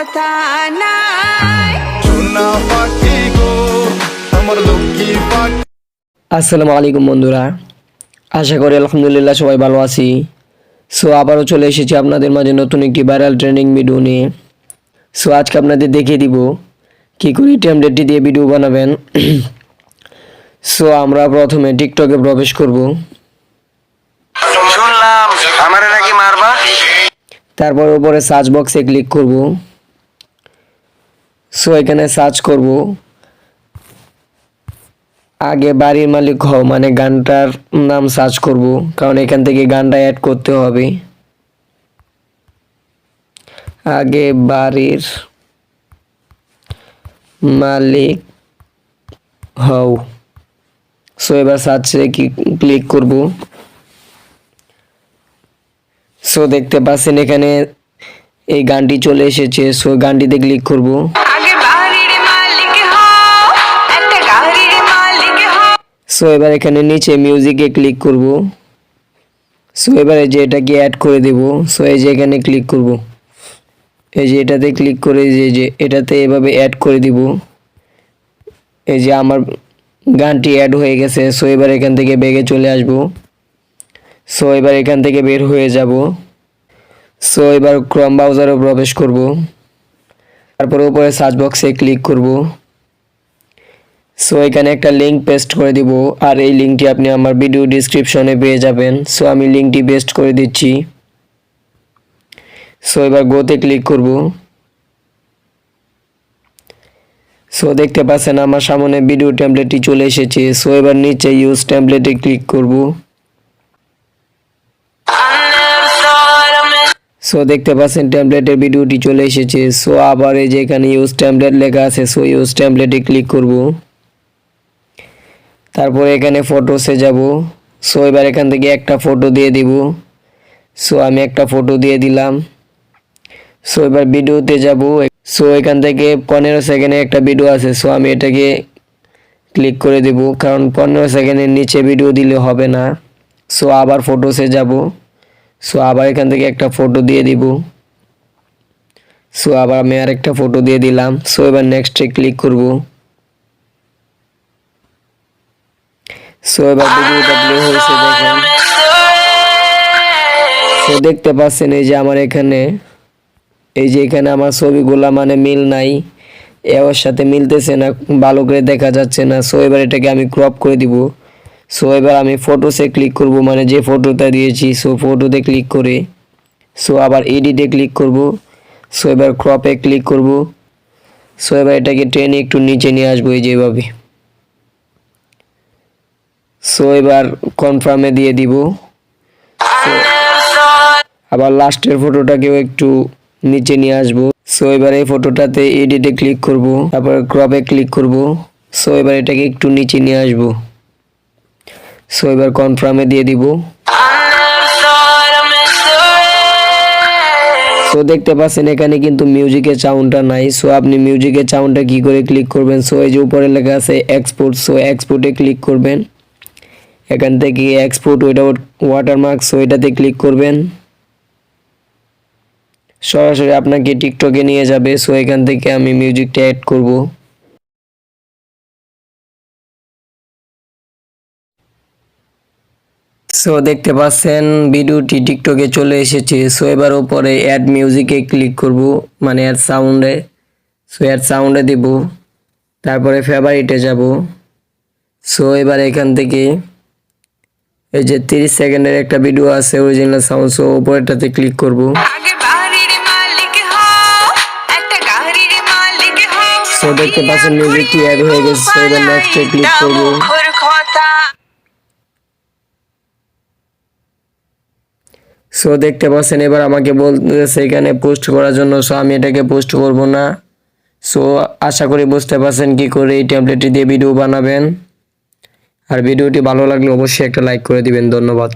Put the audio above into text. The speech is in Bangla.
কথা নাই। আসসালামু আলাইকুম বন্ধুরা, আশা করি আলহামদুলিল্লাহ সবাই ভালো আছি। সো আবারও চলে এসেছি আপনাদের মাঝে নতুন একটি ভাইরাল ট্রেন্ডিং ভিডিও নিয়ে। সো আজকে আপনাদের দেখিয়ে দিব কী করে টেমপ্লেটটি দিয়ে ভিডিও বানাবেন। সো আমরা প্রথমে টিকটকে প্রবেশ করব, শুনলাম আমারে নাকি মারবা। তারপর উপরে সার্চ বক্সে ক্লিক করব। সো এখানে সার্চ করব আগে বাড়ির মালিক হও, মানে গানটার নাম সার্চ করব, কারণ এখান থেকে গানটা অ্যাড করতে হবে। আগে বাড়ির মালিক হও। সো এবার সার্চে ক্লিক করব। সো দেখতে পাচ্ছেন এখানে এই গানটি চলে এসেছে। সো গানটিতে ক্লিক করব। আগে বাড়ির মালিক হও, একটা গাড়ির মালিক হও। সো এবার এখানে নিচে মিউজিকে ক্লিক করব। সো এবারে যে এটাকে অ্যাড করে দেব। সো এই যে এখানে ক্লিক করব, এই যে এটাতে ক্লিক করে যে এটাতে এভাবে অ্যাড করে দিব। এই যে আমার গানটি অ্যাড হয়ে গেছে। সো এবার এখান থেকে ব্যাগে চলে আসব। সো এবার এখান থেকে বের হয়ে যাব। সো এবার ক্রোম ব্রাউজারে প্রবেশ করব, তারপরে উপরে সার্চ বক্সে ক্লিক করব। সো এখানে একটা লিঙ্ক পেস্ট করে দিব, আর এই লিঙ্কটি আপনি আমার ভিডিও ডেসক্রিপশনে পেয়ে যাবেন। সো আমি লিঙ্কটি পেস্ট করে দিচ্ছি। সো এবার গোতে ক্লিক করব। সো দেখতে পাচ্ছেন আমার সামনে ভিডিও টেমপ্লেটটি চলে এসেছে। সো এবার নিচে ইউজ টেমপ্লেটে ক্লিক করব। সো দেখতে পাচ্ছেন টেমপ্লেটের ভিডিওটি চলে এসেছে। সো আবার এই যে এখানে ইউজ টেমপ্লেট লেখা আছে, সো ইউজ টেমপ্লেটে ক্লিক করব। তারপরে এখানে ফটোসে যাব। সো এবার এখান থেকে একটা ফটো দিয়ে দিব। সো আমি একটা ফটো দিয়ে দিলাম। সো এবার ভিডিওতে যাব। সো এখান থেকে 15 সেকেন্ডে একটা ভিডিও আছে। সো আমি এটাকে ক্লিক করে দেব, কারণ 15 সেকেন্ডের নিচে ভিডিও দিলে হবে না। সো আবার ফটোসে যাব। সো আবার এখান থেকে একটা ফটো দিয়ে দিব। সো আবার আমি আরেকটা ফটো দিয়ে দিলাম। সো এবার নেক্সটে ক্লিক করব। সো এবার ভিডিওটা প্লে হয়েছে দেখেন। সো দেখতে পাচ্ছেন এই যে আমার এখানে আমার ছবিগুলা মানে মিল নাই, এর সাথে মিলতেছে না, ভালো করে দেখা যাচ্ছে না। সো এবার এটাকে আমি ক্রপ করে দিব। সো এবার আমি ফটোসে ক্লিক করব, মানে যে ফটোটা দিয়েছি। সো ফটোতে ক্লিক করে সো আবার এডিটে ক্লিক করব। সো এবার ক্রপে ক্লিক করব। সো এবার এটাকে টেনে একটু নিচে নিয়ে আসবো এই যেভাবে। সো এবার কনফার্মে দিয়ে দিব। আবার লাস্টের ফটোটাকেও একটু নিচে নিয়ে আসবো। সো এবার এই ফটোটাতে এডিটে ক্লিক করব, তারপর ক্রপে ক্লিক করব। সো এবার এটাকে একটু নিচে নিয়ে আসব। সো এবার কনফার্মে দিয়ে দিব। সো দেখতে পাচ্ছেন এখানে কিন্তু মিউজিকের সাউন্ডটা নাই। সো আপনি মিউজিকের সাউন্ডটা কি করে ক্লিক করবেন? সো এই যে উপরে লেখা আছে এক্সপোর্ট। সো এক্সপোর্টে ক্লিক করবেন। এখান থেকে এক্সপোর্ট উইদাউট ওয়াটারমার্ক, সো এটাতে ক্লিক করবেন। সরাসরি আপনাকে টিকটকে নিয়ে যাবে। সো এখান থেকে আমি মিউজিকটা অ্যাড করব। সো দেখতে পাচ্ছেন ভিডিওটি টিকটকে চলে এসেছে। সো এবার উপরে অ্যাড মিউজিকে ক্লিক করব, মানে অ্যাড সাউন্ডে। সো অ্যাড সাউন্ডে দিব, তারপরে ফেভারিটে যাব। সো এবার এখান থেকে এই যে 30 সেকেন্ডের একটা ভিডিও আছে অরিজিনাল সাউন্ড। সো উপরেরটাতে ক্লিক করব। আগে বাড়ির মালিক হও, একটা গাড়ির মালিক হও। সো দেখতে পাচ্ছেন মিউজিকটি অ্যাড হয়ে গেছে। সো এবার নেক্সটে ক্লিক করব। মুখের কথা। সো দেখতে পাচ্ছেন এবার আমাকে বলতেছে এখানে পোস্ট করার জন্য। সো আমি এটাকে পোস্ট করব না। সো আশা করি বুঝতে পারছেন কি করে এই ট্যাবলেটটি দিয়ে ভিডিও বানাবেন। আর ভিডিওটি ভালো লাগলে অবশ্যই একটা লাইক করে দিবেন। ধন্যবাদ।